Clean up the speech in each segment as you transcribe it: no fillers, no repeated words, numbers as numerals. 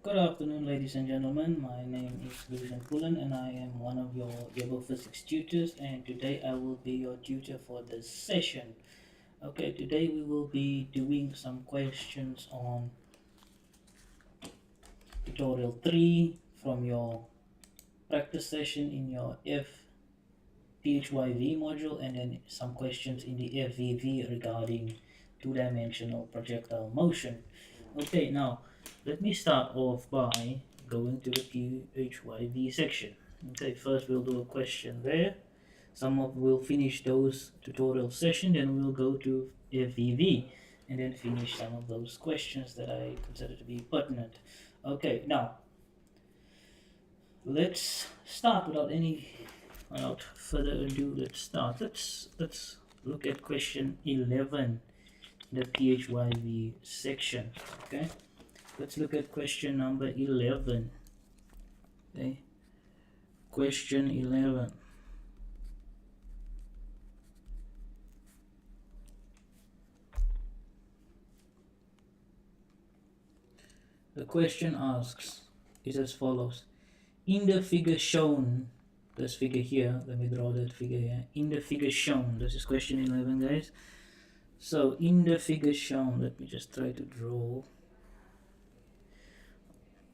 Good afternoon, ladies and gentlemen. My name is Lucian Pullen, and I am one of your Yellow Physics tutors. And today I will be your tutor for this session. Okay, today we will be doing some questions on tutorial 3 from your practice session in your FPHYV module, and then some questions in the FVV regarding two-dimensional projectile motion. Okay, now let me start off by going to the PHYV section. Okay, first we'll do a question there. We'll finish those tutorial session, then we'll go to FVV and then finish some of those questions that I consider to be pertinent. Okay, now let's start without further ado. Let's start. Let's look at question 11, the PHYV section. Okay. Let's look at question number 11. Okay, question 11. The question asks is as follows. In the figure shown, this figure here, let me draw that figure here. In the figure shown, this is question 11, guys. So in the figure shown, let me just try to draw.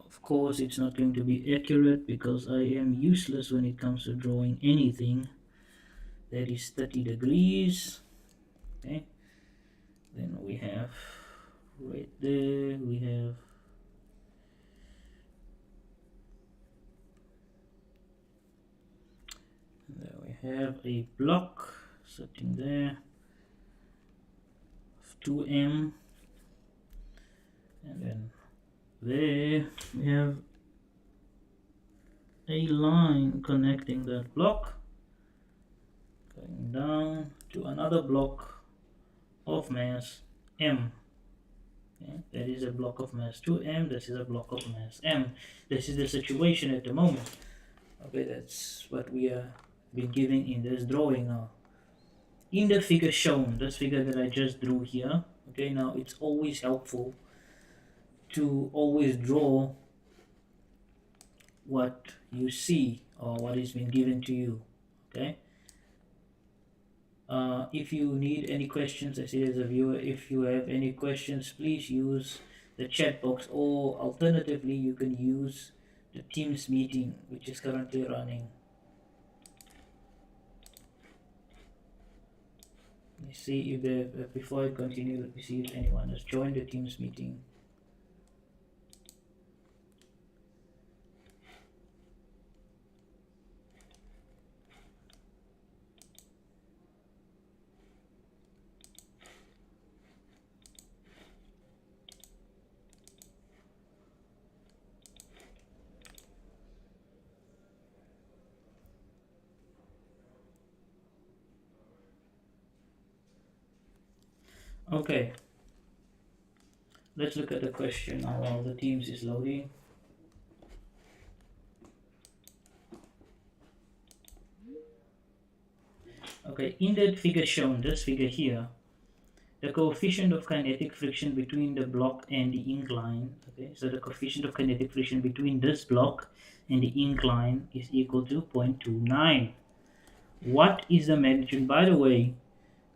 Of course, it's not going to be accurate because I am useless when it comes to drawing anything that is 30 degrees. Okay, then we have right there, we have a block sitting there of 2m, and then there we have a line connecting that block going down to another block of mass m. Okay, that is a block of mass 2m, this is a block of mass m. This is the situation at the moment. Okay, that's what we are been given in this drawing now. In the figure shown, this figure that I just drew here, okay, now it's always helpful to always draw what you see or what is being given to you. Okay, if you need any questions, I see as a viewer, if you have any questions, please use the chat box, or alternatively you can use the Teams meeting which is currently running. Let me see if before I continue, let me see if anyone has joined the Teams meeting. Okay, let's look at the question now while the Teams is loading. Okay, in that figure shown, this figure here, the coefficient of kinetic friction between the block and the incline, okay, so the coefficient of kinetic friction between this block and the incline is equal to 0.29. What is the magnitude? By the way,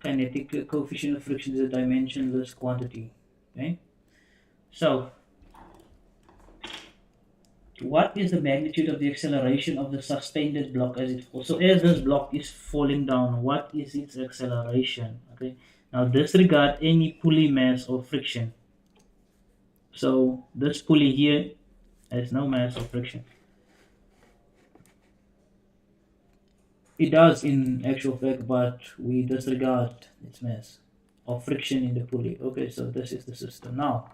kinetic coefficient of friction is a dimensionless quantity. Okay, so what is the magnitude of the acceleration of the suspended block as it falls? So as this block is falling down, what is its acceleration? Okay, now disregard any pulley mass or friction. So this pulley here has no mass or friction. It does in actual fact, but we disregard its mass or friction in the pulley. Okay, so this is the system. Now,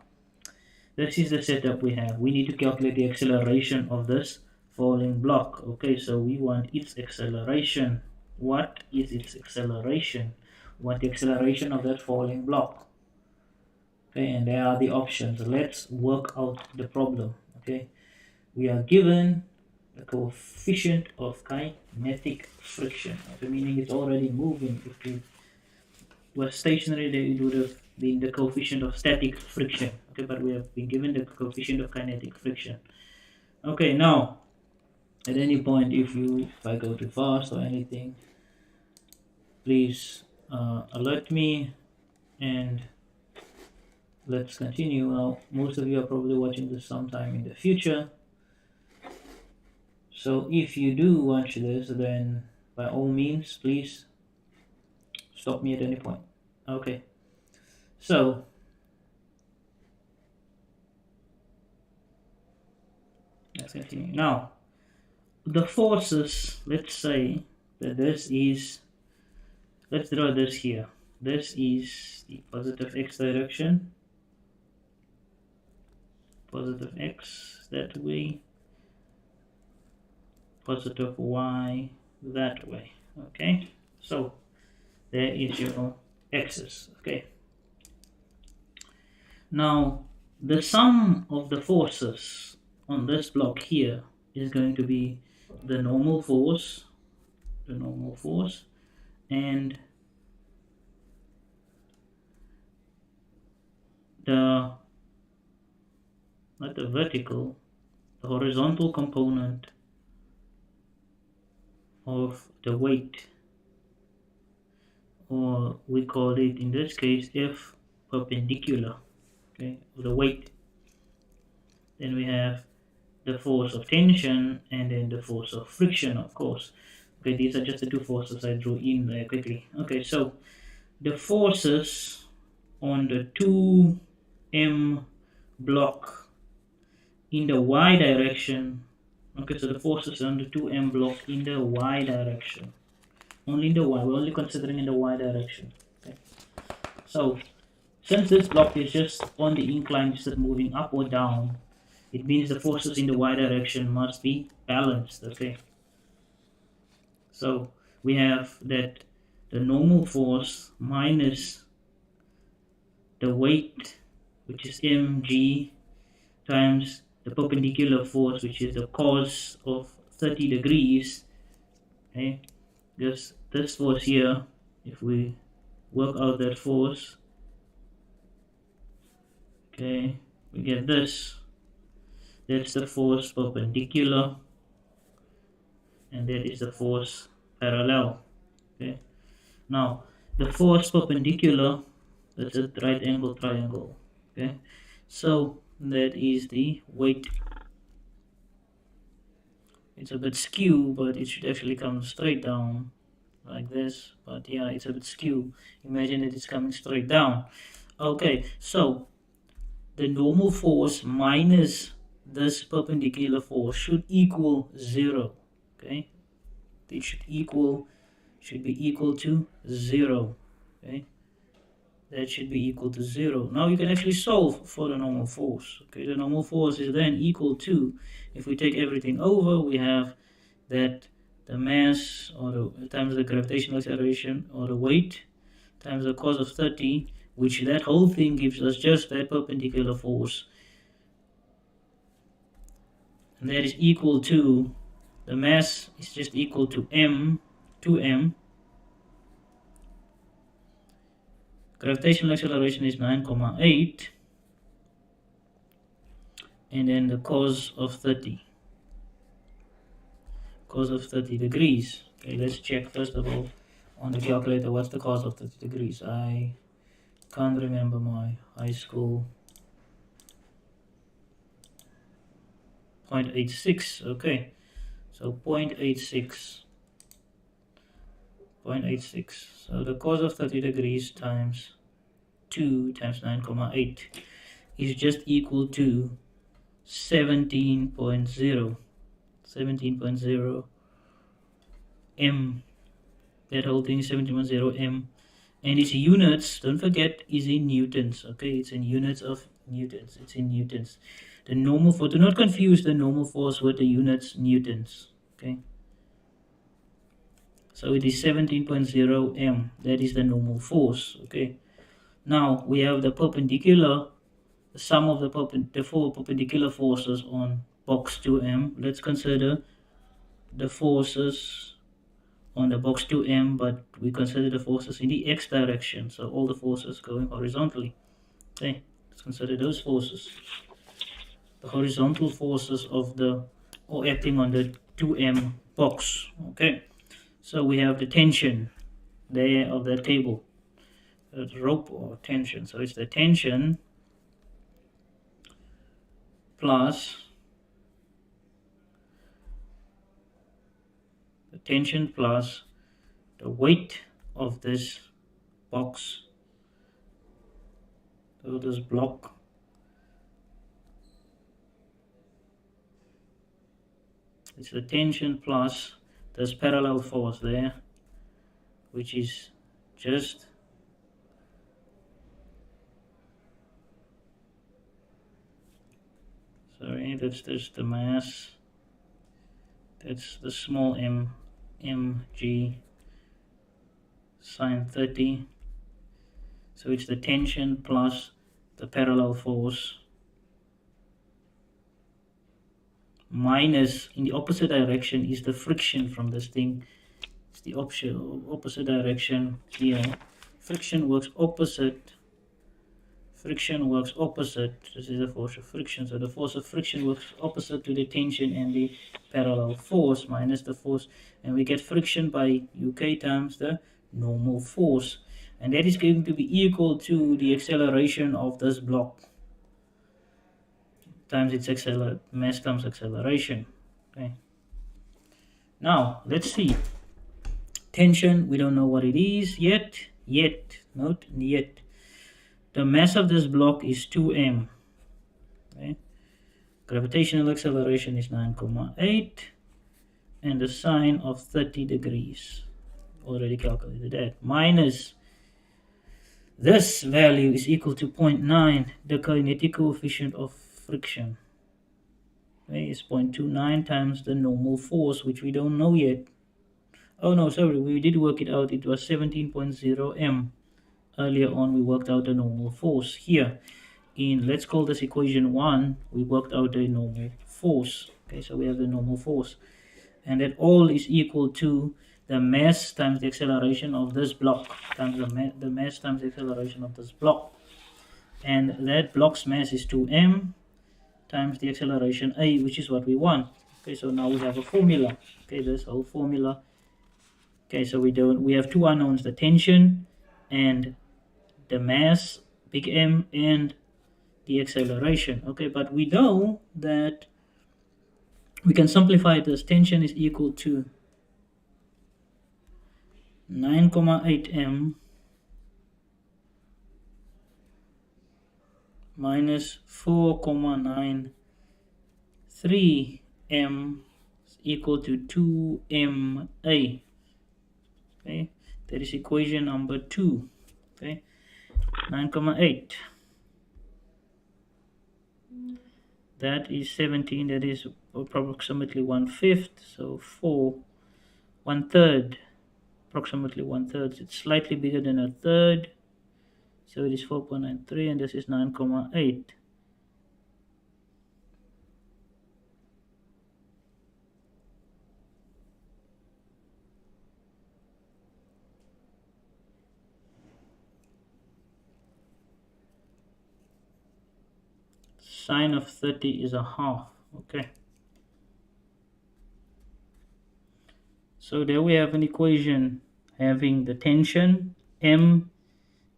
this is the setup we have. We need to calculate the acceleration of this falling block. Okay, so we want its acceleration. What is its acceleration? We want the acceleration of that falling block. Okay, and there are the options. Let's work out the problem. Okay, we are given the coefficient of kinetic friction, okay, meaning it's already moving. If it was stationary, then it would have being the coefficient of static friction. Okay, but we have been given the coefficient of kinetic friction. Okay, now at any point, if I go too fast or anything, please alert me, and let's continue. Now, most of you are probably watching this sometime in the future, so if you do watch this, then by all means, please stop me at any point. Okay, so let's continue. Now, the forces, let's say that this is, let's draw this here. This is the positive x direction, positive x that way, positive y that way. Okay, so there is your axis. Okay, now the sum of the forces on this block here is going to be the normal force, and the, not the vertical, the horizontal component of the weight, or we call it in this case F perpendicular, okay, of the weight. Then we have the force of tension, and then the force of friction, of course. Okay, these are just the two forces I drew in there quickly. Okay, so the forces on the 2m block in the y direction. Okay, so the forces on the 2m block in the y direction. Only in the y, we're only considering in the y direction. Okay, so since this block is just on the incline, just moving up or down, it means the forces in the y direction must be balanced. Okay, so we have that the normal force minus the weight, which is mg, times the perpendicular force, which is the cos of 30 degrees. Okay, just this force here, if we work out that force, okay, we get this. That's the force perpendicular, and that is the force parallel. Okay, now the force perpendicular, that's a right angle triangle. Okay, so that is the weight. It's a bit skew, but it should actually come straight down like this, but yeah, it's a bit skew. Imagine that it's coming straight down. Okay, so the normal force minus this perpendicular force should equal 0. Okay, it should be equal to 0. Okay, that should be equal to 0. Now you can actually solve for the normal force. Okay, the normal force is then equal to, if we take everything over, we have that the mass, or the times the gravitational acceleration, or the weight, times the cos of 30, which that whole thing gives us just that perpendicular force. And that is equal to, the mass is just equal to m, 2m. Gravitational acceleration is 9,8. And then the cos of 30. Cos of 30 degrees. Okay, let's check first of all on the calculator what's the cos of 30 degrees. I can't remember my high school. 0.86. Okay, so 0.86. 0.86. So the cos of 30 degrees times 2 times 9,8 is just equal to 17.0. 17.0 m. That whole thing is 17.0 m, and its units, don't forget, is in newtons. Okay, it's in units of newtons. It's in newtons. The normal force, do not confuse the normal force with the units newtons. Okay, so it is 17.0 m. That is the normal force. Okay, now we have the perpendicular, the sum of the four perpendicular forces on box 2m. Let's consider the forces on the box 2m, but we consider the forces in the x direction, so all the forces going horizontally. Okay, let's consider those forces. The horizontal forces of the, or acting on the 2m box. Okay, so we have the tension there of that cable, the rope or tension. So it's the tension plus the tension plus the weight of this box, so this block, it's the tension plus this parallel force there, which is just that's just the mass, that's the small m, mg sine 30. So it's the tension plus the parallel force minus, in the opposite direction is the friction from this thing. It's the opposite direction here. Friction works opposite. Friction works opposite. This is the force of friction. So the force of friction works opposite to the tension and the parallel force minus the force. And we get friction by UK times the normal force. And that is going to be equal to the acceleration of this block times its mass times acceleration. Okay. Now let's see. Tension, we don't know what it is yet. Note yet. The mass of this block is 2m. Okay. Gravitational acceleration is 9,8, and the sine of 30 degrees. Already calculated that. Minus this value is equal to 0.9, the kinetic coefficient of friction. Okay, is 0.29 times the normal force, which we don't know yet. Oh no, sorry, we did work it out. It was 17.0 m. Earlier on, we worked out the normal force. Here, in, let's call this equation 1, we worked out the normal force. Okay, so we have the normal force. And that all is equal to the mass times the acceleration of this block times the mass times the acceleration of this block. And that block's mass is 2m times the acceleration a, which is what we want. Okay, so now we have a formula. Okay, this whole formula. Okay, so we have two unknowns, the tension and the mass, big M, and the acceleration. Okay, but we know that we can simplify this. Tension is equal to 9,8 m minus 4,93 m is equal to 2 ma. Okay, that is equation number 2. Okay, 9,8. That is 17. That is approximately 1/5. So 4, 1/3, approximately 1/3. It's slightly bigger than a third. So it is 4.93, and this is 9,8. Sine of 30 is a half. Okay. So there we have an equation having the tension, M,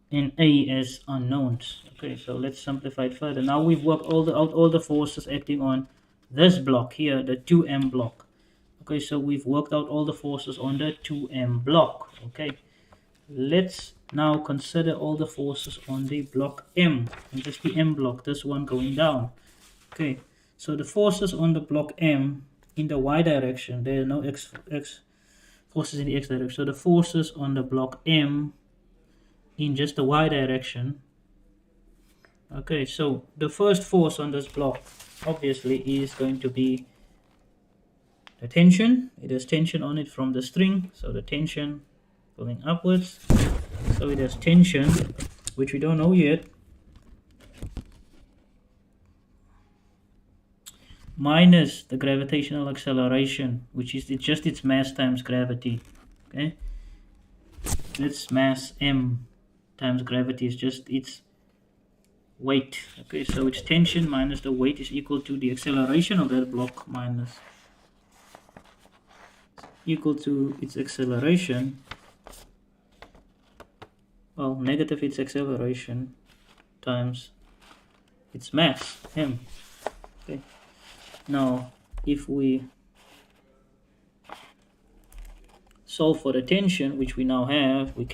and A as unknowns. Okay, so let's simplify it further. Now we've worked out all the forces acting on this block here, the 2m block. Okay, so we've worked out all the forces on the 2m block. Okay, let's now consider all the forces on the block M, and just the M block, this one going down. Okay, so the forces on the block M in the y direction, there are no x forces in the x direction. So the forces on the block M in just the y direction. Okay, so the first force on this block obviously is going to be the tension. It has tension on it from the string, so the tension going upwards. So it has tension, which we don't know yet, minus the gravitational acceleration, which is just its mass times gravity. Okay, its mass m times gravity is just its weight. Okay, so its tension minus the weight is equal to the acceleration of that block minus equal to its acceleration, well, negative its acceleration times its mass m. Okay, now if we solve for the tension, which we now have, we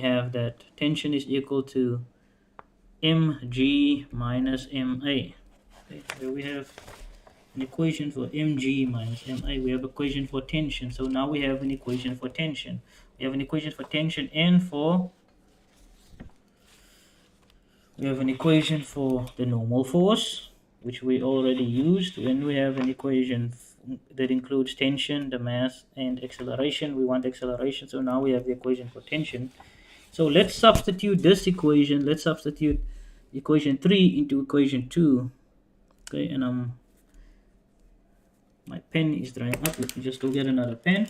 have that tension is equal to mg minus ma. Okay, here we have an equation for mg minus ma. We have equation for tension. So now we have an equation for tension. We have an equation for tension and we have an equation for the normal force, which we already used. When we have an equation that includes tension, the mass, and acceleration, we want acceleration. So now we have the equation for tension. So let's substitute this equation. Let's substitute equation 3 into equation 2. Okay, and my pen is drying up. Let me just go get another pen.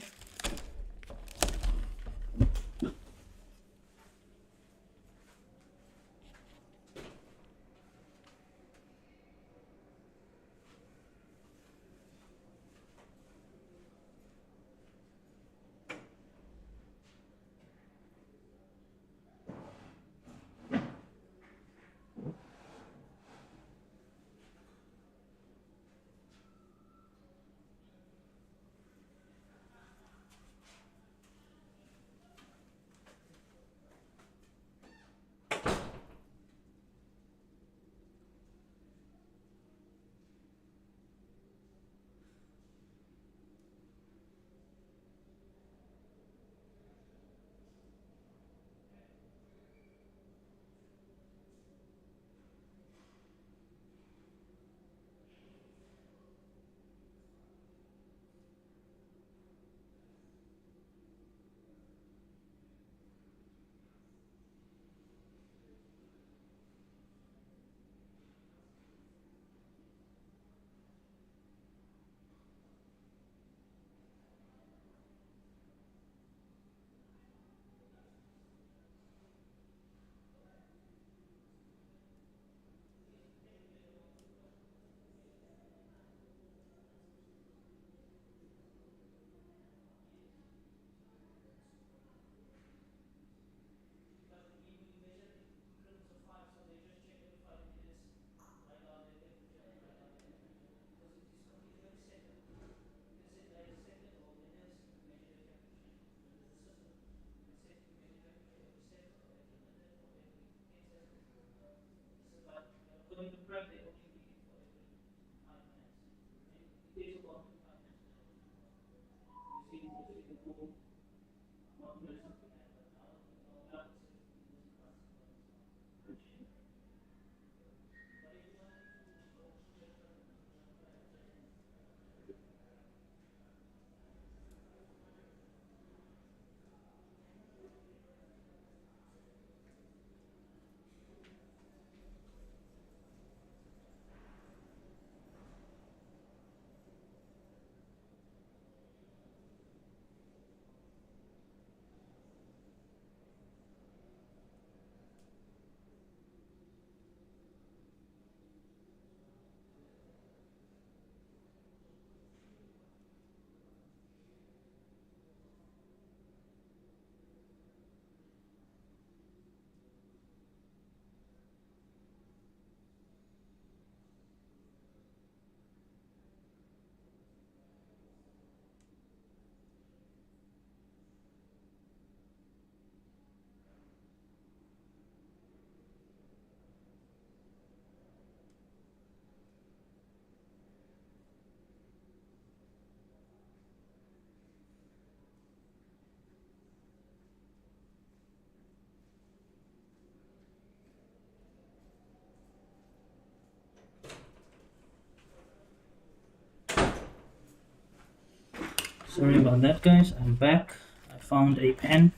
Sorry about that, guys. I'm back. I found a pen.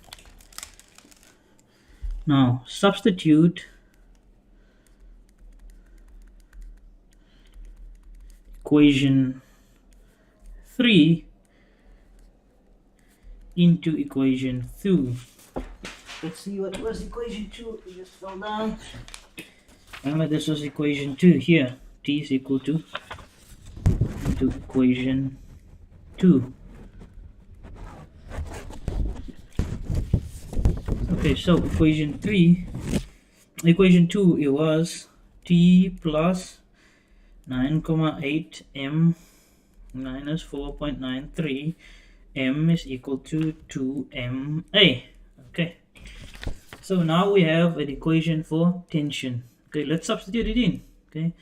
Now substitute equation 3 into equation 2. Let's see what was equation 2. It just fell down. Remember, this was equation 2 here. T is equal to into equation 2. Okay, so equation 2, it was T plus 9,8 m minus 4.93 m is equal to 2ma. Okay, so now we have an equation for tension. Okay, let's substitute it in. Okay,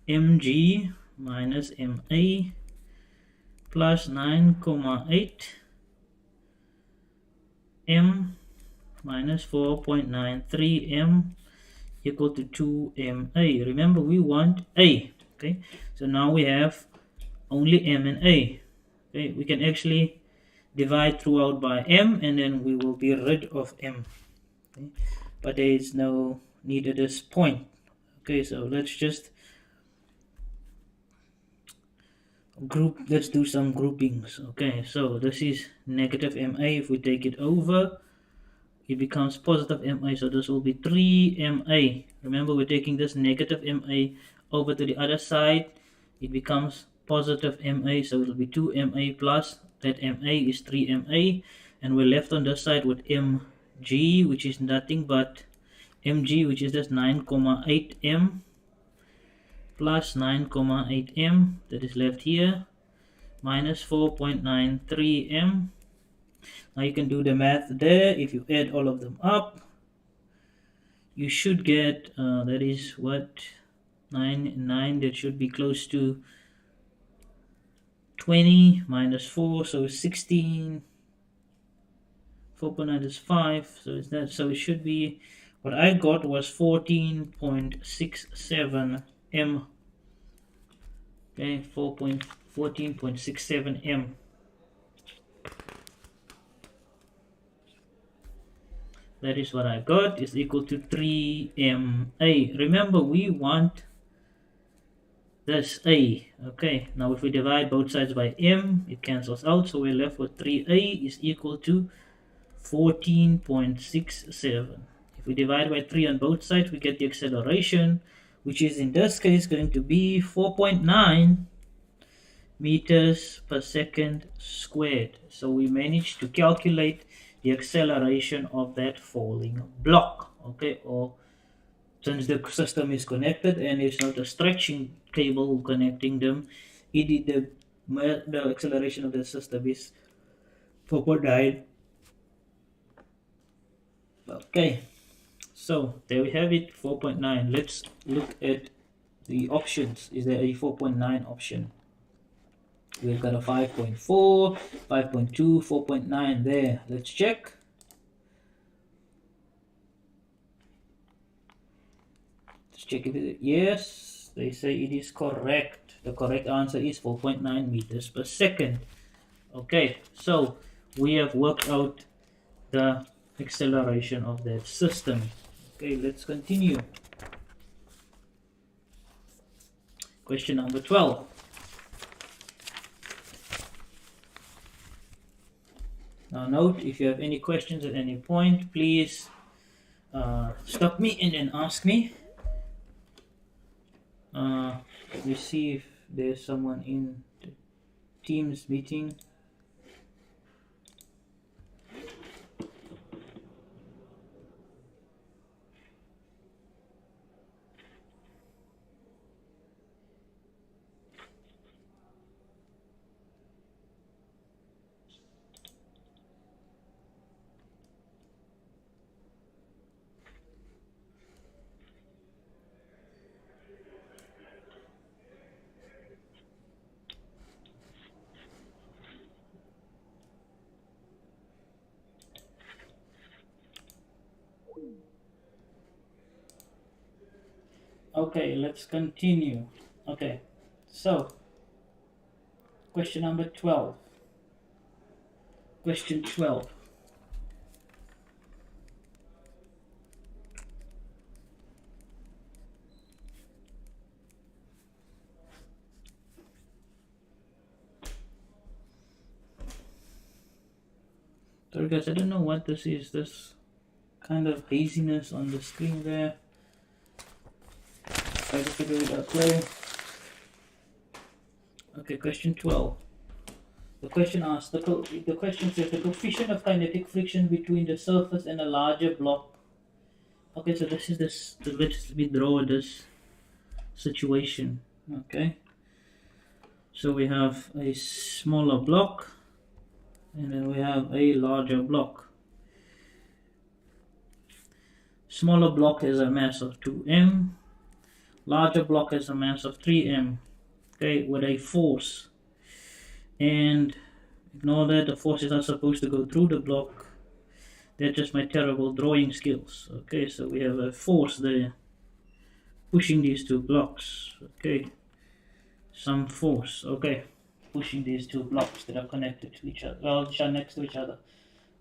mg minus ma plus 9,8 m minus 4.93 m equal to 2ma. Remember, we want a. Okay, so now we have only m and a. Okay, we can actually divide throughout by m, and then we will be rid of m. Okay, but there is no need at this point. Okay, so let's just let's do some groupings. Okay, so this is negative ma. If we take it over, it becomes positive ma, so this will be 3ma. Remember, we're taking this negative ma over to the other side. It becomes positive ma, so it'll be 2ma plus that ma is 3ma, and we're left on this side with mg, which is nothing but mg, which is just 9,8 m plus 9,8 m that is left here minus 4.93 m. Now you can do the math there. If you add all of them up, you should get that is what 9, that should be close to 20 minus 4, so 16. 4.9 is 5, so it's that. So it should be, what I got was 14.67 m. Okay, 14.67 m. That is what I got, is equal to 3ma. Remember, we want this a. Okay, now if we divide both sides by m, it cancels out, so we're left with 3a is equal to 14.67. If we divide by 3 on both sides, we get the acceleration, which is in this case going to be 4.9 meters per second squared. So we managed to calculate the acceleration of that falling block. Okay, or since the system is connected and it's not a stretching cable connecting them, the acceleration of the system is 4.9. Okay, so there we have it, 4.9. Let's look at the options. Is there a 4.9 option? We've got a 5.4, 5.2, 4.9 there. Let's check. Let's check if it, yes, they say it is correct. The correct answer is 4.9 meters per second. Okay, so we have worked out the acceleration of that system. Okay, let's continue. Question number 12. Now note, if you have any questions at any point, please stop me and then ask me. Let me see if there's someone in the Teams meeting. Okay, let's continue. Okay, so question number 12. Question 12. Sorry guys, I don't know what this is. This kind of haziness on the screen there. Try to figure it out. Play. Okay, question 12. The question asks, the question says the coefficient of kinetic friction between the surface and a larger block. Okay, so this is this. Let me draw this situation. Okay, so we have a smaller block, and then we have a larger block. Smaller block has a mass of 2m. Larger block has a mass of 3m. Okay, with a force. And ignore that the force is not supposed to go through the block. That's just my terrible drawing skills. Okay, so we have a force there pushing these two blocks. Okay, some force. Okay, pushing these two blocks that are connected to each other. Well, which are next to each other.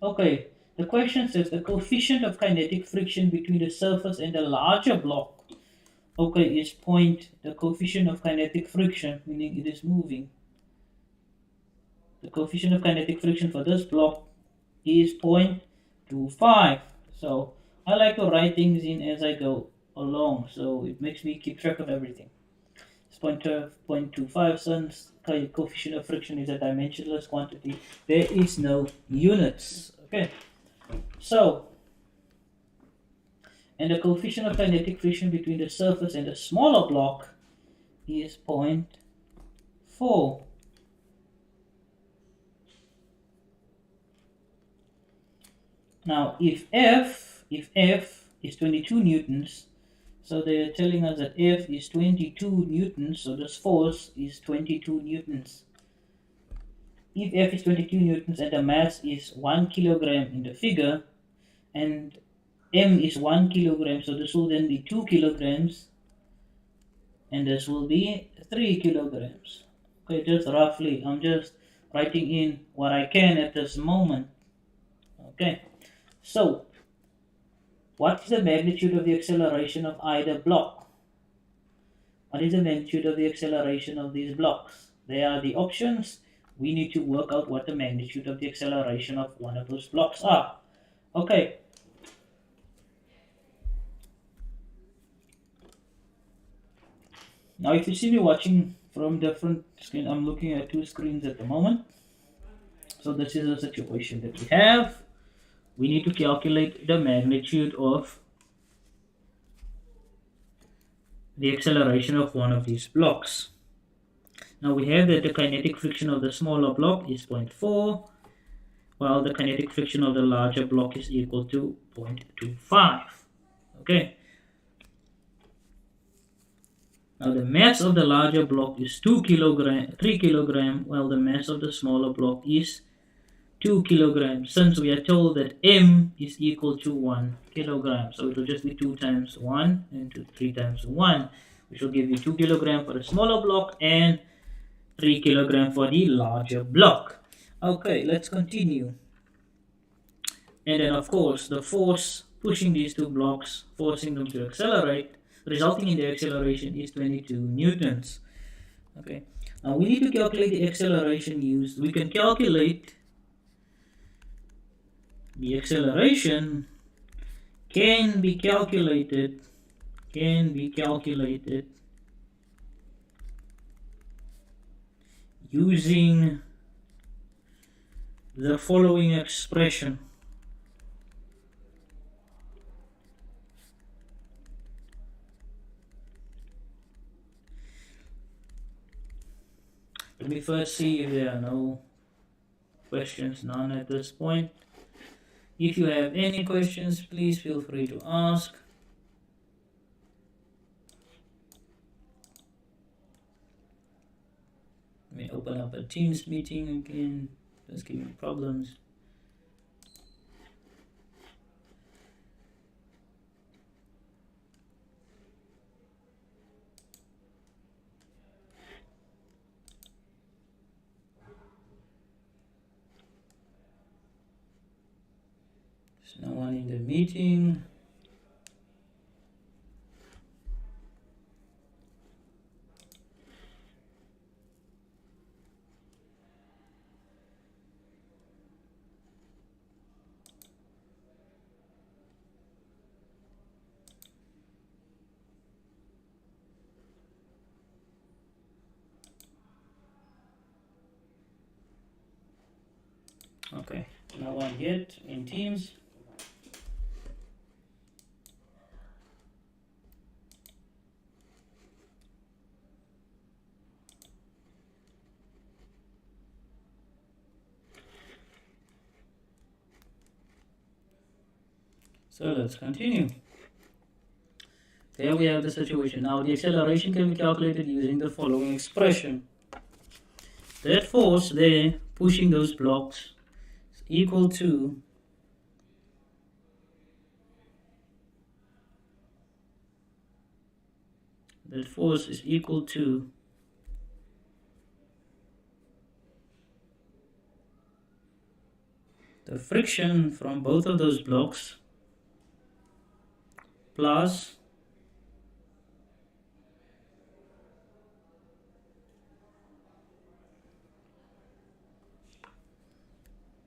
Okay, the question says the coefficient of kinetic friction between the surface and the larger block. Okay, is point. The coefficient of kinetic friction, meaning it is moving. The coefficient of kinetic friction for this block is 0.25. So I like to write things in as I go along, so it makes me keep track of everything. It's 0.25 since coefficient of friction is a dimensionless quantity. There is no units. Okay, so and the coefficient of kinetic friction between the surface and the smaller block is 0.4. Now, if F is 22 newtons, so they're telling us that F is 22 newtons, so this force is 22 newtons. If F is 22 newtons and the mass is 1 kilogram in the figure, and M is 1 kilogram, so this will then be 2 kilograms, and this will be 3 kilograms. Okay, just roughly, I'm just writing in what I can at this moment. Okay, so what is the magnitude of the acceleration of either block? What is the magnitude of the acceleration of these blocks? There are the options. We need to work out what the magnitude of the acceleration of one of those blocks are. Okay. Now if you see me watching from different screens, I'm looking at two screens at the moment. So this is a situation that we have. We need to calculate the magnitude of the acceleration of one of these blocks. Now we have that the kinetic friction of the smaller block is 0.4, while the kinetic friction of the larger block is equal to 0.25. Okay. Now the mass of the larger block is 3 kilogram, while the mass of the smaller block is 2 kilograms. Since we are told that M is equal to 1 kilogram, so it will just be 2 times 1 into 3 times 1, which will give you 2 kilogram for the smaller block and 3 kilogram for the larger block. Okay, let's continue. And then of course the force pushing these two blocks, forcing them to accelerate, resulting in the acceleration is 22 newtons. Okay, now we need to calculate the acceleration used. We can calculate the acceleration can be calculated using the following expression. Let me first see if there are no questions, none at this point. If you have any questions, please feel free to ask. Let me open up a Teams meeting again. That's giving me problems. There's no one in the meeting. Okay, now I get in Teams. So let's continue. There we have the situation. Now the acceleration can be calculated using the following expression. That force there pushing those blocks is equal to the friction from both of those blocks plus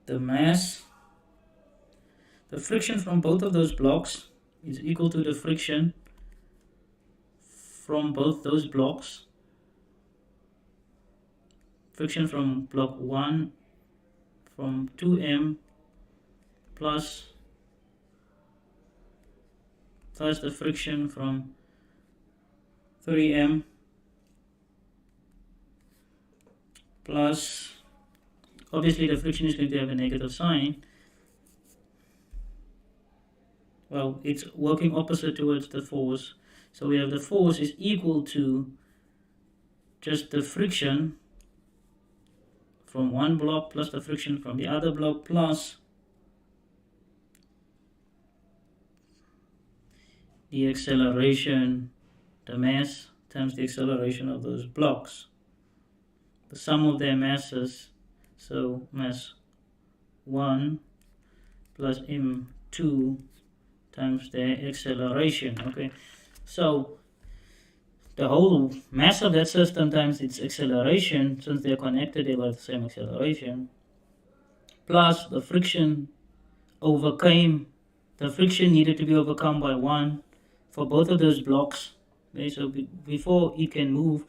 the mass. The friction from both of those blocks is equal to the friction from both those blocks. Friction from block 1 from 2m plus the friction from 3m plus, obviously the friction is going to have a negative sign. Well, it's working opposite towards the force. So we have the force is equal to just the friction from one block plus the friction from the other block plus the acceleration, the mass times the acceleration of those blocks. The sum of their masses, so mass 1 plus m2 times their acceleration. Okay, so the whole mass of that system times its acceleration, since they're connected, they have the same acceleration, plus the friction needed to be overcome by 1 for both of those blocks. Okay, so before it can move,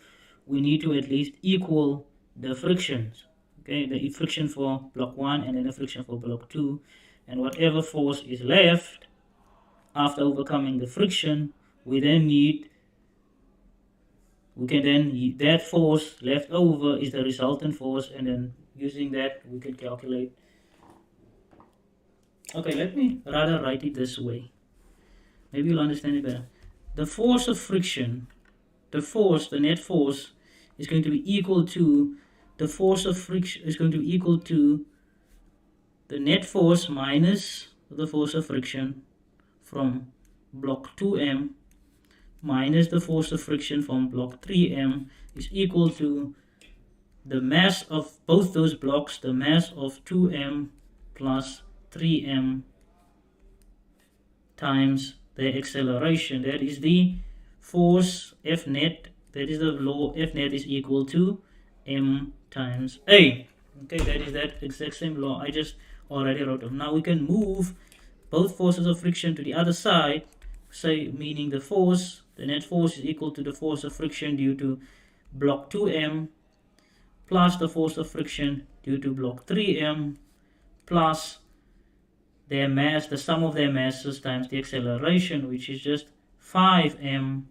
we need to at least equal the frictions. Okay, the friction for block 1 and then the friction for block 2, and whatever force is left after overcoming the friction, that force left over is the resultant force, and then using that we can calculate. Okay, let me rather write it this way. Maybe you'll understand it better. The force of friction, the net force, is going to be equal to the force of friction is going to be equal to the net force minus the force of friction from block 2m minus the force of friction from block 3m is equal to the mass of both those blocks, the mass of 2m plus 3m times the acceleration. That is the force F net. That is the law F net is equal to m times a. Okay, that is that exact same law I just already wrote down. Now we can move both forces of friction to the other side, say meaning the net force is equal to the force of friction due to block 2m plus the force of friction due to block 3m plus their mass, the sum of their masses times the acceleration, which is just 5m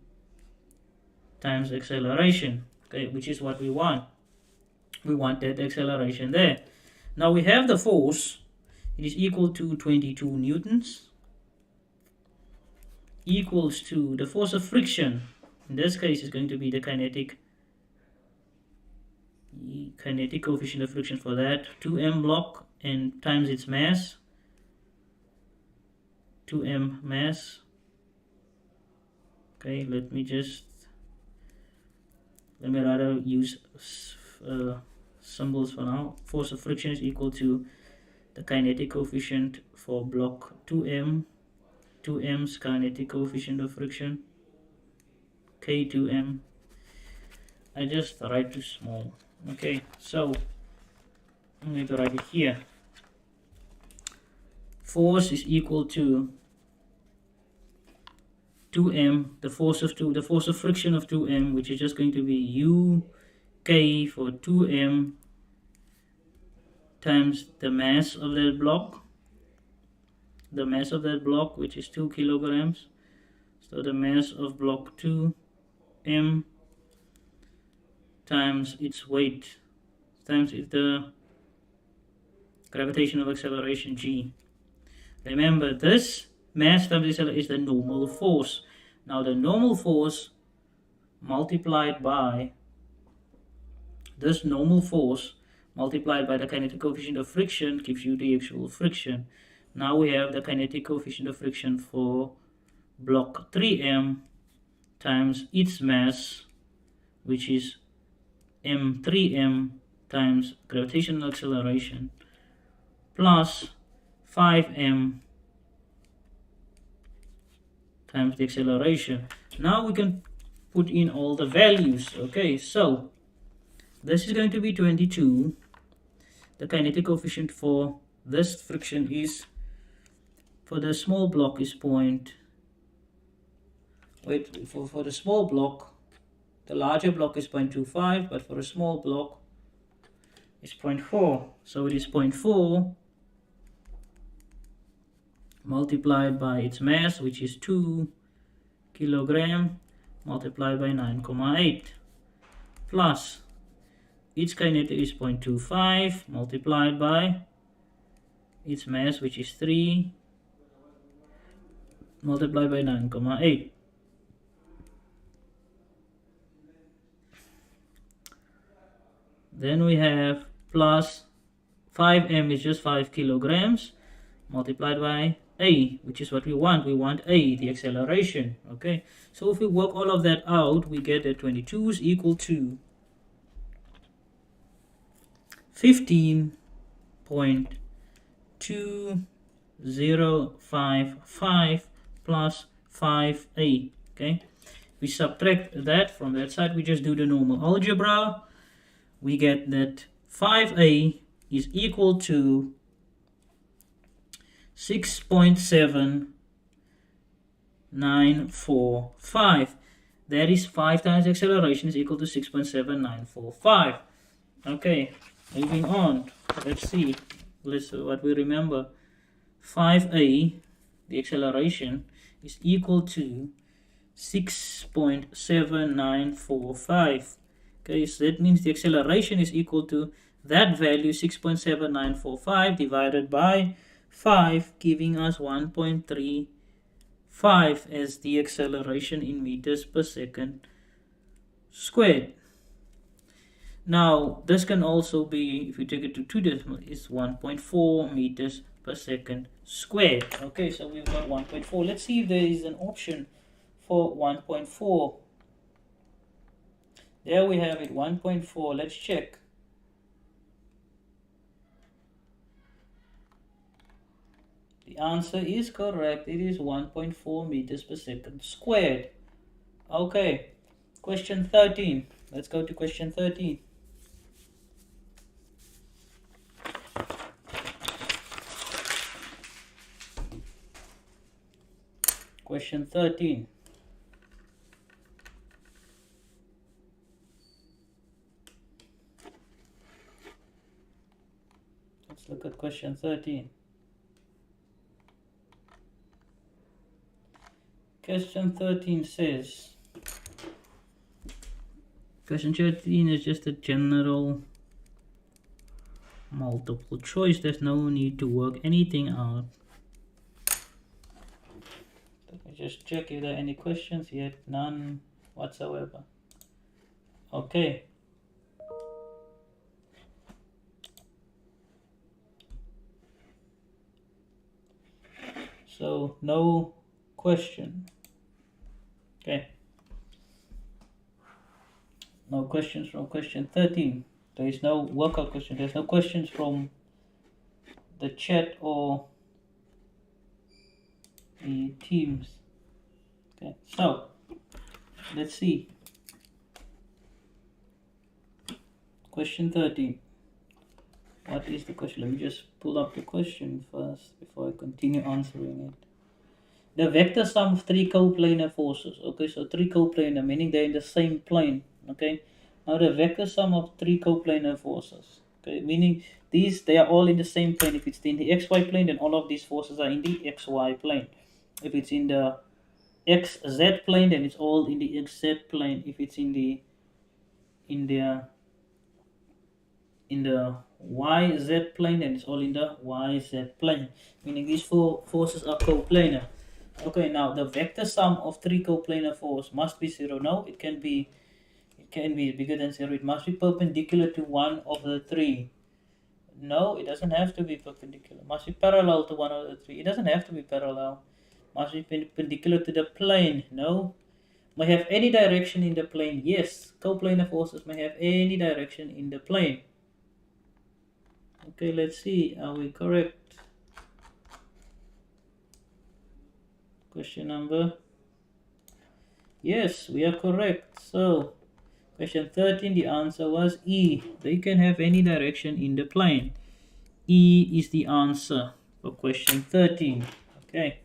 times acceleration, okay, which is what we want. We want that acceleration there. Now we have the force, it is equal to 22 newtons, equals to the force of friction. In this case is going to be the kinetic coefficient of friction for that, 2m block, and times its mass, 2m mass. Okay, let me rather use symbols for now. Force of friction is equal to the kinetic coefficient for block 2m's kinetic coefficient of friction, K2m. I just write too small. Okay, so I'm going to write it here. Force is equal to 2m, the force of friction of 2m, which is just going to be UK for 2m times the mass of that block, which is 2 kilograms. So the mass of block 2 m times its weight times the gravitational acceleration g. Remember, this mass times acceleration is the normal force. Now the normal force multiplied by this normal force multiplied by the kinetic coefficient of friction gives you the actual friction. Now we have the kinetic coefficient of friction for block 3m times its mass, which is m3m times gravitational acceleration, plus 5m times the acceleration. Now we can put in all the values. Okay, so this is going to be 22. The kinetic coefficient for this friction is, for the small block is for the small block, the larger block is 0.25, but for a small block it's 0.4. So it is 0.4 multiplied by its mass, which is 2 kilogram, multiplied by 9,8, plus its kinetic is 0.25 multiplied by its mass, which is 3, multiplied by 9,8. Then we have plus 5m is just 5 kilograms multiplied by a, which is what we want. We want a, the acceleration. Okay, so if we work all of that out, we get that 22 is equal to 15.2055 plus 5a. Okay, we subtract that from that side, we just do the normal algebra. We get that 5a is equal to 6.7945. That is 5 times acceleration is equal to 6.7945. Okay, moving on. Let's see. What we remember. 5a, the acceleration, is equal to 6.7945. Okay, so that means the acceleration is equal to that value, 6.7945 divided by 5, giving us 1.35 as the acceleration in meters per second squared. Now this can also be, if you take it to 2 decimals, is 1.4 meters per second squared. Okay, so we've got 1.4. Let's see if there is an option for 1.4. There we have it, 1.4. Let's check. The answer is correct. It is 1.4 meters per second squared. Okay, question 13. Let's go to question 13. Question 13. Let's look at question 13. Question 13 says, question 13 is just a general multiple choice. There's no need to work anything out. Let me just check if there are any questions yet. None whatsoever. Okay. So no question. Okay. No questions from question 13. There is no workout question. There's no questions from the chat or the teams. Okay, so let's see. Question 13. What is the question? Let me just pull up the question first before I continue answering it. The vector sum of 3 coplanar forces. Okay, so 3 coplanar, meaning they're in the same plane. Okay, now the vector sum of 3 coplanar forces. Okay, meaning they are all in the same plane. If it's in the xy plane, then all of these forces are in the xy plane. If it's in the xz plane, then it's all in the xz plane. If it's in the in the YZ plane, then it's all in the YZ plane, meaning these four forces are coplanar. Okay, now the vector sum of three coplanar forces must be zero. No, it can be bigger than zero. It must be perpendicular to one of the three. No, it doesn't have to be perpendicular. It must be parallel to one of the three. It doesn't have to be parallel. Must be perpendicular to the plane. No. May have any direction in the plane. Yes, coplanar forces may have any direction in the plane. Okay, let's see. Are we correct? Question number. Yes, we are correct. So, question 13, the answer was E. They can have any direction in the plane. E is the answer for question 13. Okay.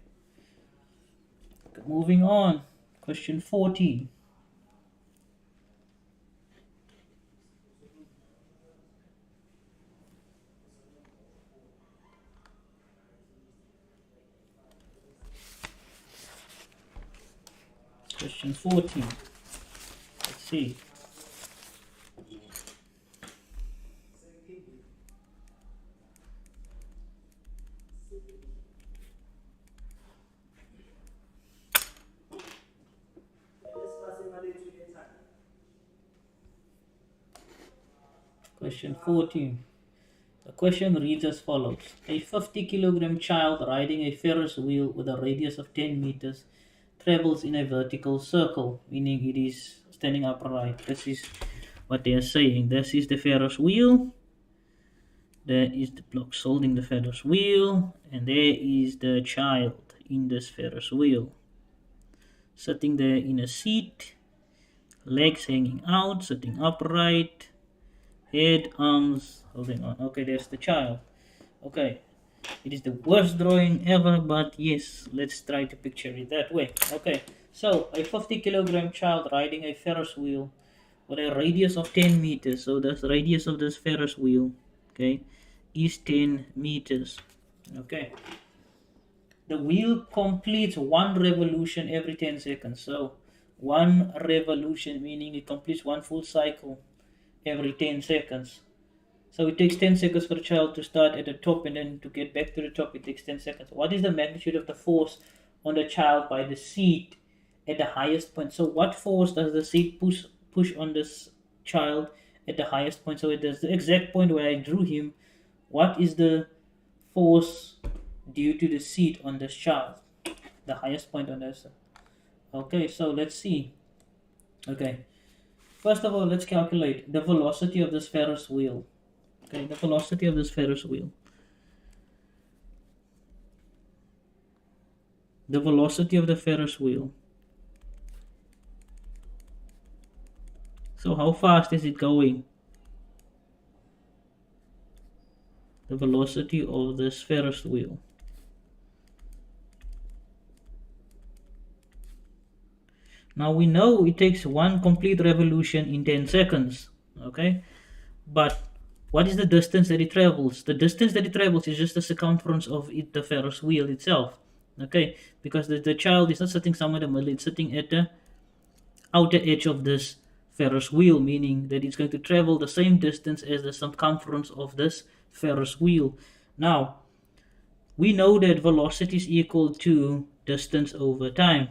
Moving on. Question 14. Question 14. Let's see. Question 14. The question reads as follows. A 50-kilogram child riding a Ferris wheel with a radius of 10 meters travels in a vertical circle, meaning it is standing upright. This is what they are saying. This is the Ferris wheel. There is the blocks holding the Ferris wheel, and there is the child in this Ferris wheel, sitting there in a seat, legs hanging out, sitting upright, head, arms holding on. Okay, there's the child. Okay, it is the worst drawing ever, but yes, let's try to picture it that way. Okay, so a 50-kilogram child riding a Ferris wheel with a radius of 10 meters. So the radius of this Ferris wheel, okay, is 10 meters. Okay, the wheel completes one revolution every 10 seconds. So one revolution meaning it completes one full cycle every 10 seconds. So it takes 10 seconds for a child to start at the top, and then to get back to the top it takes 10 seconds. What is the magnitude of the force on the child by the seat at the highest point? So what force does the seat push on this child at the highest point? So it is the exact point where I drew him. What is the force due to the seat on this child? The highest point on this. Okay, so let's see. Okay, first of all, let's calculate the velocity of this Ferris wheel. Okay, the velocity of this Ferris wheel. The velocity of the Ferris wheel. So how fast is it going? The velocity of this Ferris wheel. Now we know it takes one complete revolution in 10 seconds. Okay, but what is the distance that it travels? The distance that it travels is just the circumference of the Ferris wheel itself. Okay, because the child is not sitting somewhere in the middle, it's sitting at the outer edge of this Ferris wheel, meaning that it's going to travel the same distance as the circumference of this Ferris wheel. Now, we know that velocity is equal to distance over time.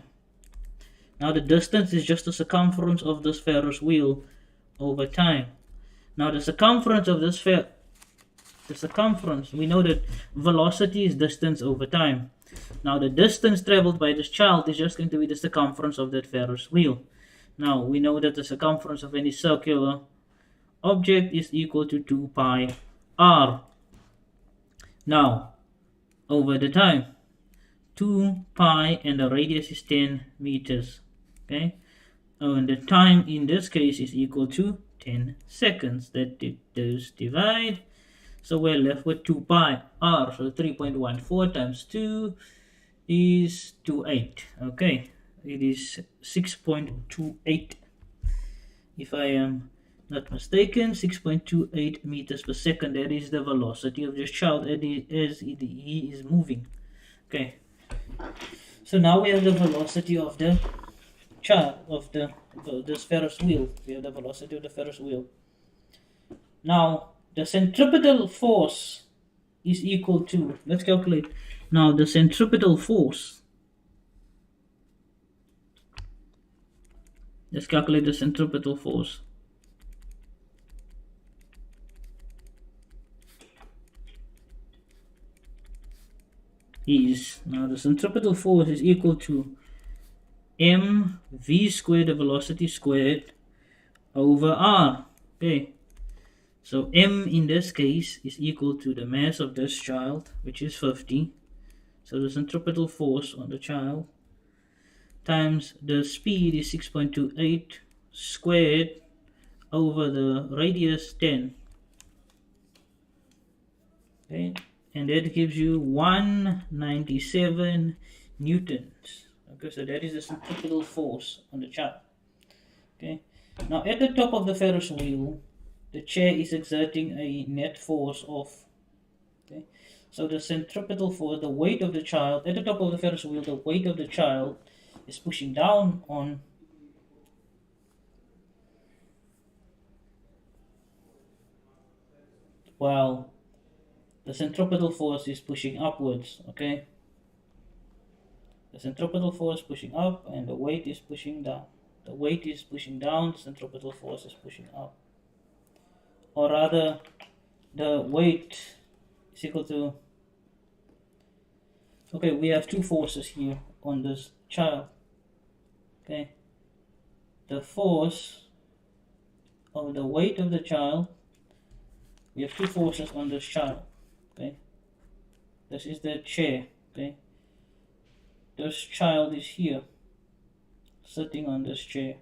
Now, the distance is just the circumference of this Ferris wheel over time. Now, the circumference of this we know that velocity is distance over time. Now, the distance traveled by this child is just going to be the circumference of that Ferris wheel. Now, we know that the circumference of any circular object is equal to 2 pi r. Now, over the time, 2 pi and the radius is 10 meters. Okay, and the time in this case is equal to 10 seconds. That those divide. So we're left with 2 pi r. So 3.14 times 2 is 28. Okay, it is 6.28 if I am not mistaken, 6.28 meters per second. That is the velocity of this child as he is moving. Okay, so now we have the velocity of the child, of this Ferris wheel. We have the velocity of the Ferris wheel. Now the centripetal force is equal to, let's calculate now the centripetal force. Let's calculate the centripetal force. Now the centripetal force is equal to mv squared, the velocity squared, over r. Okay, so m in this case is equal to the mass of this child, which is 50. So the centripetal force on the child times the speed is 6.28 squared over the radius 10. Okay, and that gives you 197 newtons. Okay, so that is the centripetal force on the child. Okay, now at the top of the Ferris wheel, the chair is exerting a net force of, okay, so the centripetal force, the weight of the child, at the top of the Ferris wheel, the weight of the child is pushing down on, while the centripetal force is pushing upwards. Okay, the centripetal force pushing up and the weight is pushing down. The weight is pushing down, the centripetal force is pushing up. Or rather, the weight is equal to, okay, we have two forces here on this child. Okay, the force of the weight of the child, we have two forces on this child. Okay, this is the chair. Okay, this child is here sitting on this chair.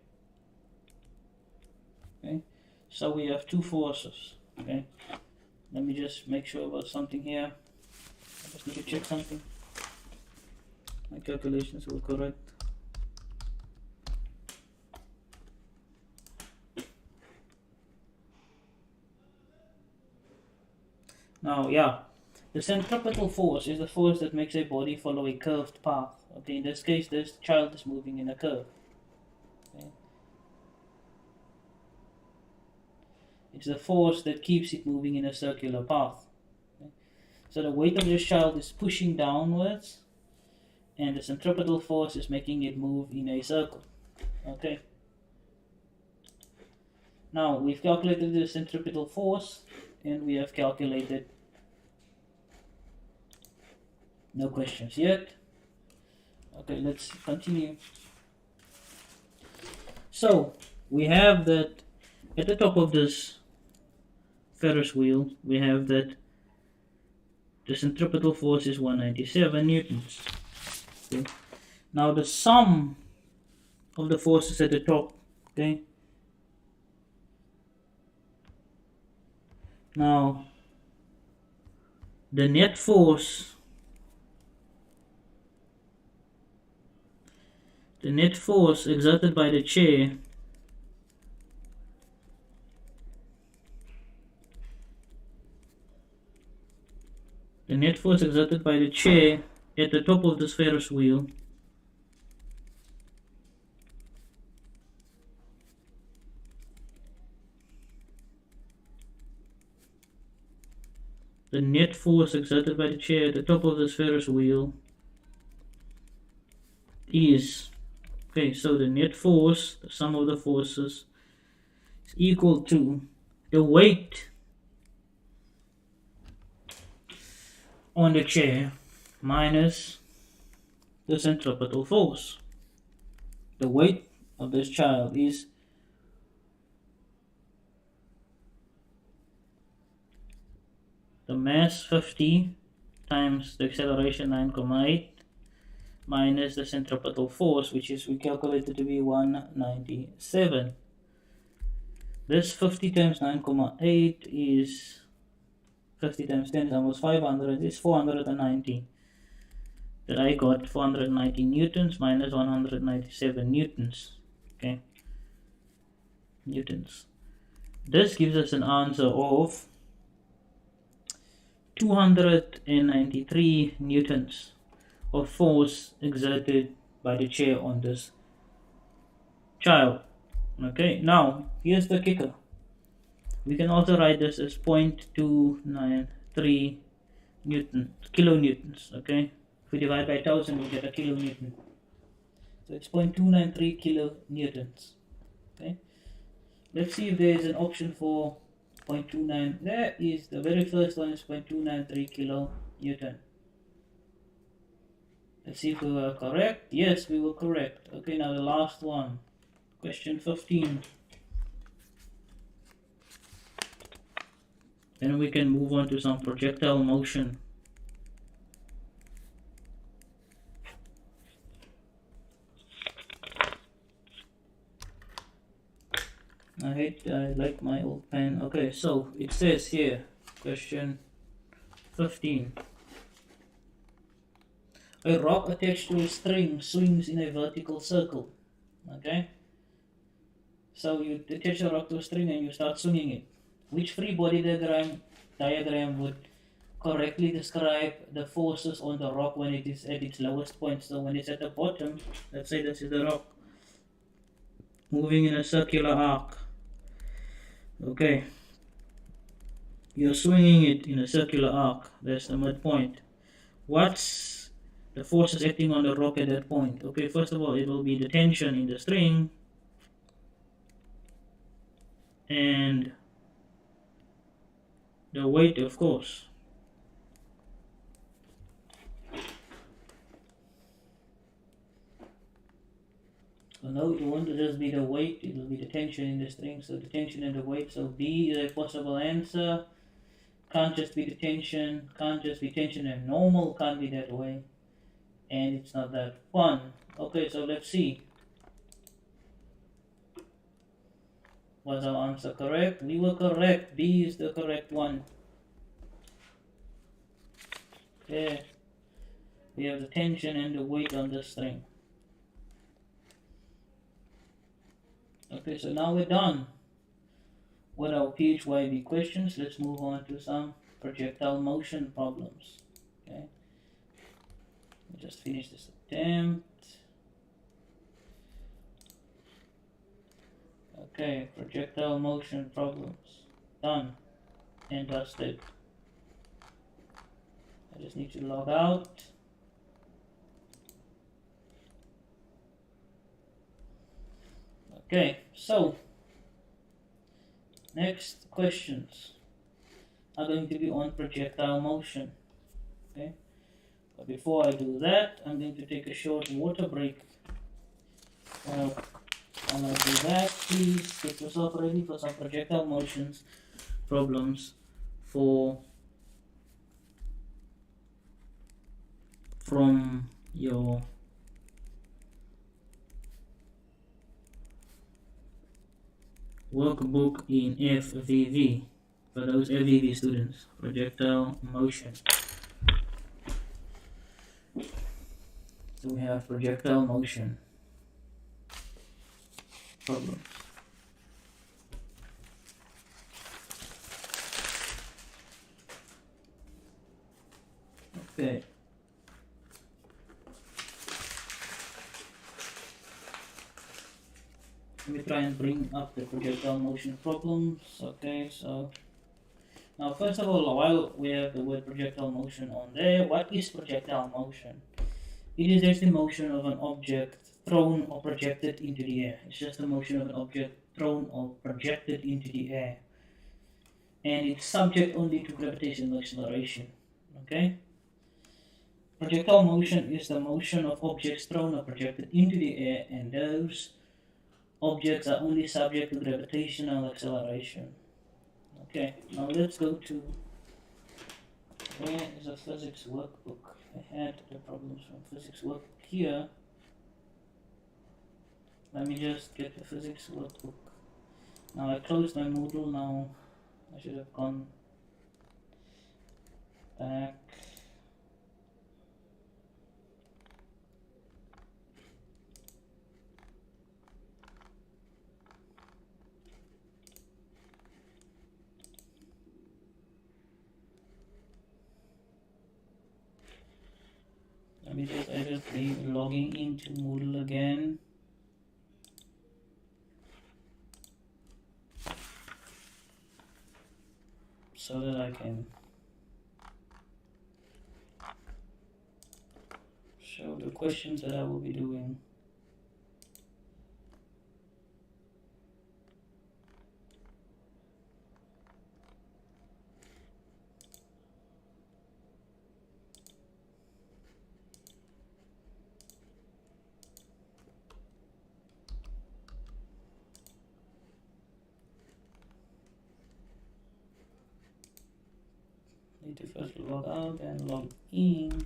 Okay, so we have two forces. Okay, let me just make sure about something here. I just need to check something. My calculations were correct. Now, yeah, the centripetal force is the force that makes a body follow a curved path. Okay, in this case, this child is moving in a curve. Okay. It's the force that keeps it moving in a circular path. Okay. So the weight of this child is pushing downwards, and the centripetal force is making it move in a circle. Okay. Now we've calculated the centripetal force, and we have calculated. No questions yet. Okay, let's continue. So we have that at the top of this Ferris wheel, we have that the centripetal force is 197 newtons. Okay. Now the sum of the forces at the top. Okay. Now the net force. The net force exerted by the chair at the top of this Ferris wheel is, okay, so the net force, the sum of the forces, is equal to the weight on the chair minus the centripetal force. The weight of this child is the mass 50 times the acceleration 9,8 minus the centripetal force, which is we calculated to be 197. This 50 times 9,8 is 50 times 10 is almost 500, is 490. That I got 490 newtons minus 197 newtons. Okay, newtons. This gives us an answer of 293 newtons of force exerted by the chair on this child. Okay, now here's the kicker. We can also write this as 0.293 kilonewtons. Okay, if we divide by 1000, we get a kilonewton. So it's 0.293 kilonewtons. Okay, let's see if there is an option for 0.29. There is, the very first one is 0.293 kilonewton. Let's see if we were correct. Yes, we were correct. Okay, now the last one, question 15. Then we can move on to some projectile motion. I like my old pen. Okay, so it says here, question 15. A rock attached to a string swings in a vertical circle. Okay? So you attach a rock to a string and you start swinging it. Which free body diagram would correctly describe the forces on the rock when it is at its lowest point? So when it's at the bottom, let's say this is the rock, moving in a circular arc. Okay. You're swinging it in a circular arc. That's the midpoint. What's the forces acting on the rock at that point? Okay, first of all, it will be the tension in the string and the weight, of course. So no, it won't just be the weight, it will be the tension in the string. So the tension and the weight. So B is a possible answer. Can't just be the tension, can't just be tension, and normal can't be that way. And it's not that fun. Okay, so let's see. Was our answer correct? We were correct. B is the correct one. Okay. We have the tension and the weight on the string. Okay, so now we're done with our PHYB questions. Let's move on to some projectile motion problems. Okay. We just finished this attempt. Okay, projectile motion problems. Done and dusted. I just need to log out. Okay, so next questions are going to be on projectile motion. Okay, but before I do that, I'm going to take a short water break. While I do that, please get yourself ready for some projectile motions problems from your workbook in FVV. For those FVV students, projectile motion. So we have projectile motion problems. Okay. Let me try and bring up the projectile motion problems. Okay, so now first of all, while we have the word projectile motion on there, what is projectile motion? It is just the motion of an object thrown or projected into the air. It's just the motion of an object thrown or projected into the air. And it's subject only to gravitational acceleration. Okay? Projectile motion is the motion of objects thrown or projected into the air, and those objects are only subject to gravitational acceleration. Okay, now let's go to where is a physics workbook. I had the problems from physics workbook here. Let me just get the physics workbook. Now I closed my Moodle. Now I should have gone back. I just be logging into Moodle again. So that I can show the questions that I will be doing. Need to first log out and log in.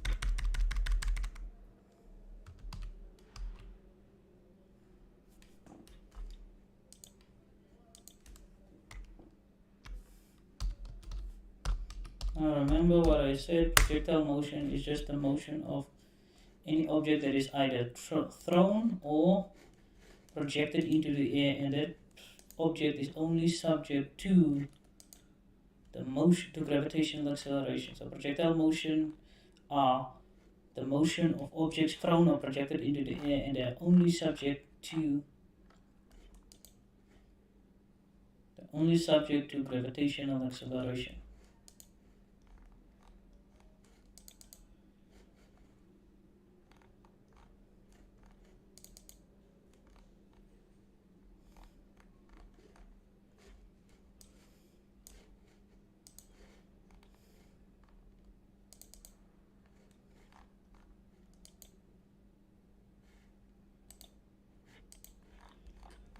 Now remember what I said, projectile motion is just the motion of any object that is either thrown or projected into the air, and that object is only subject to the motion, to gravitational acceleration. So projectile motion are the motion of objects thrown or projected into the air, and they are only subject to gravitational acceleration.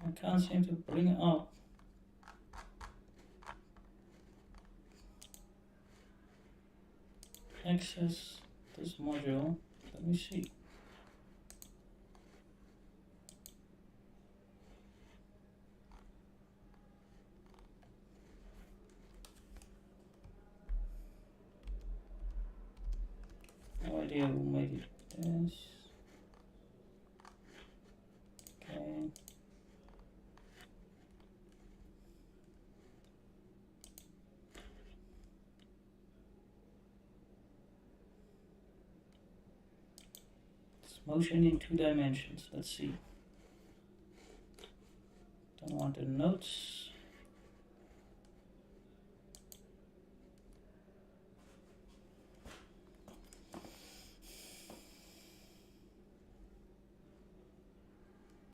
I can't seem to bring up access this module. Let me see. No idea who made it. This. Okay. It's motion in 2 dimensions. Let's see. Don't want the notes.